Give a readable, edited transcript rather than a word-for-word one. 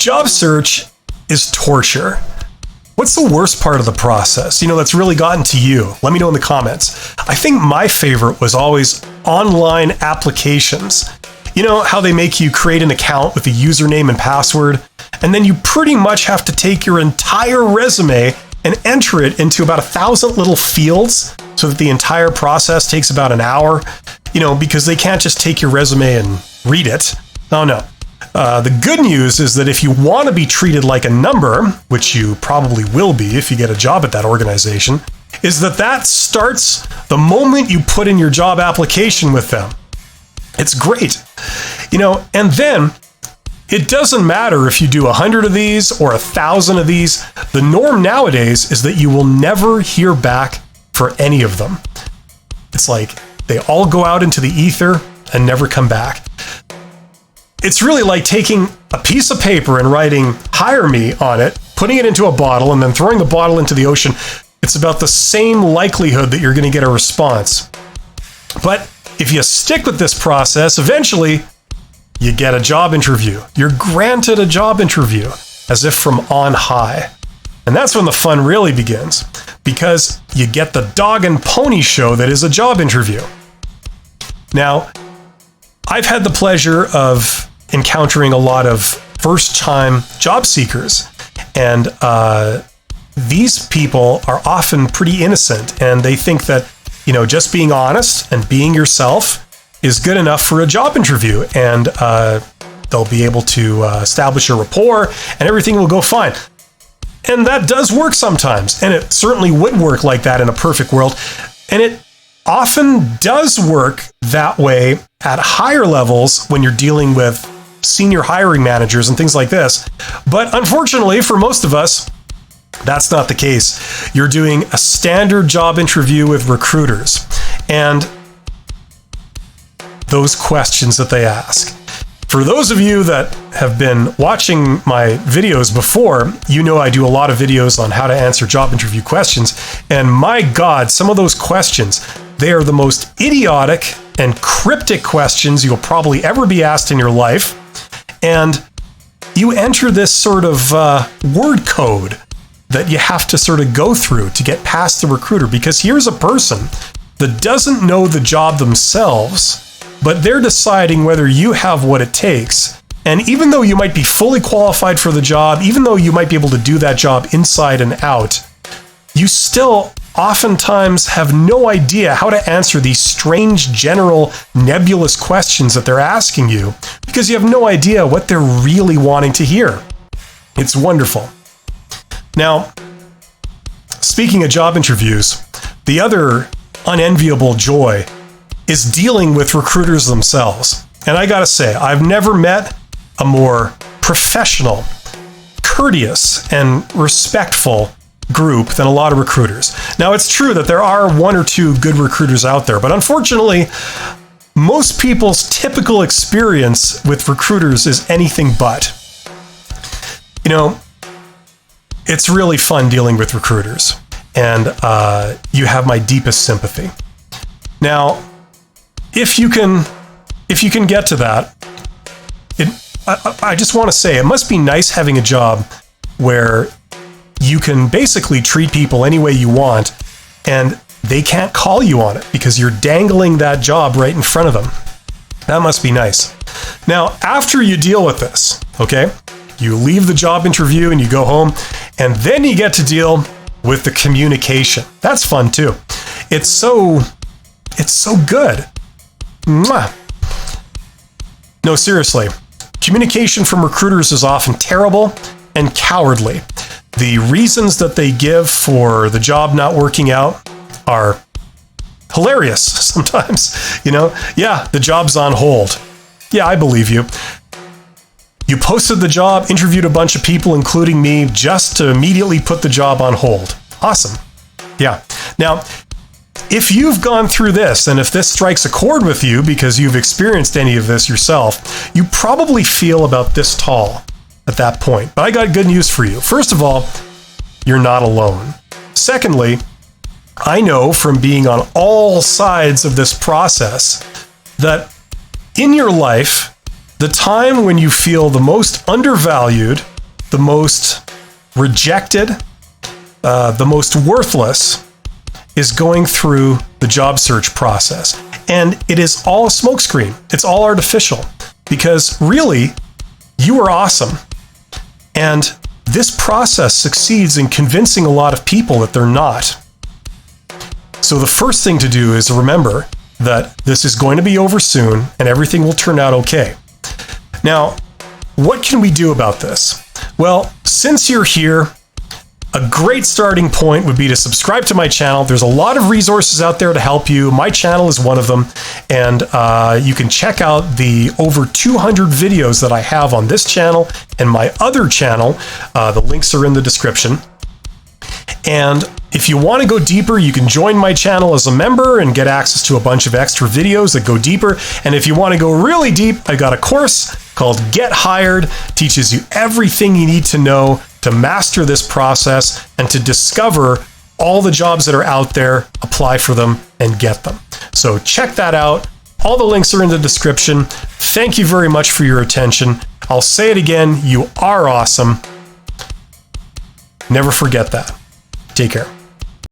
Job search is torture. What's the worst part of the process? That's really gotten to you. Let me know in the comments. I think my favorite was always online applications. You know how they make you create an account with a username and password, and then you pretty much have to take your entire resume and enter it into about 1,000 little fields so that the entire process takes about an hour, because they can't just take your resume and read it. Oh no. The good news is that if you want to be treated like a number, which you probably will be if you get a job at that organization, is that starts the moment you put in your job application with them. It's great. And then it doesn't matter if you do 100 of these or 1,000 of these. The norm nowadays is that you will never hear back for any of them. It's like they all go out into the ether and never come back. It's really like taking a piece of paper and writing "hire me" on it, putting it into a bottle, and then throwing the bottle into the ocean. It's about the same likelihood that you're going to get a response. But if you stick with this process, eventually you get a job interview. You're granted a job interview as if from on high. And that's when the fun really begins, because you get the dog and pony show that is a job interview. Now, I've had the pleasure of encountering a lot of first-time job seekers, and these people are often pretty innocent, and they think that, just being honest and being yourself is good enough for a job interview, and they'll be able to establish a rapport, and everything will go fine. And that does work sometimes, and it certainly would work like that in a perfect world, and it often does work that way at higher levels when you're dealing with senior hiring managers and things like this. But unfortunately, for most of us, that's not the case. You're doing a standard job interview with recruiters, and those questions that they ask. For those of you that have been watching my videos before, I do a lot of videos on how to answer job interview questions. And my God, some of those questions, they are the most idiotic and cryptic questions you'll probably ever be asked in your life. And you enter this sort of word code that you have to sort of go through to get past the recruiter. Because here's a person that doesn't know the job themselves, but they're deciding whether you have what it takes. And even though you might be fully qualified for the job, even though you might be able to do that job inside and out, you still oftentimes have no idea how to answer these strange, general, nebulous questions that they're asking you, because you have no idea what they're really wanting to hear. It's wonderful. Now, speaking of job interviews, the other unenviable joy is dealing with recruiters themselves. And I gotta say, I've never met a more professional, courteous, and respectful group than a lot of recruiters. Now, it's true that there are one or two good recruiters out there, but unfortunately, most people's typical experience with recruiters is anything but. It's really fun dealing with recruiters, and you have my deepest sympathy. Now, if you can get to that, I just want to say it must be nice having a job where you can basically treat people any way you want, and they can't call you on it because you're dangling that job right in front of them. That must be nice. Now, after you deal with this, okay, you leave the job interview and you go home, and then you get to deal with the communication. That's fun too. It's so good. Mwah. No, seriously. Communication from recruiters is often terrible and cowardly. The reasons that they give for the job not working out are hilarious sometimes. Yeah, the job's on hold. Yeah, I believe you. You posted the job, interviewed a bunch of people, including me, just to immediately put the job on hold. Awesome. Yeah. Now, if you've gone through this, and if this strikes a chord with you because you've experienced any of this yourself, you probably feel about this tall at that point. But I got good news for you. First of all, you're not alone. Secondly, I know from being on all sides of this process that in your life, the time when you feel the most undervalued the most rejected, the most worthless is going through the job search process. And it is all a smokescreen. It's all artificial because really, you are awesome. And this process succeeds in convincing a lot of people that they're not. So the first thing to do is remember that this is going to be over soon and everything will turn out okay. Now, what can we do about this? Well, since you're here, a great starting point would be to subscribe to my channel. There's a lot of resources out there to help you. My channel is one of them. And you can check out the over 200 videos that I have on this channel and my other channel. The links are in the description. And if you want to go deeper, you can join my channel as a member and get access to a bunch of extra videos that go deeper. And if you want to go really deep, I got a course called Get Hired. Teaches you everything you need to know to master this process and to discover all the jobs that are out there, apply for them, and get them. So check that out. All the links are in the description. Thank you very much for your attention. I'll say it again, you are awesome. Never forget that. Take care.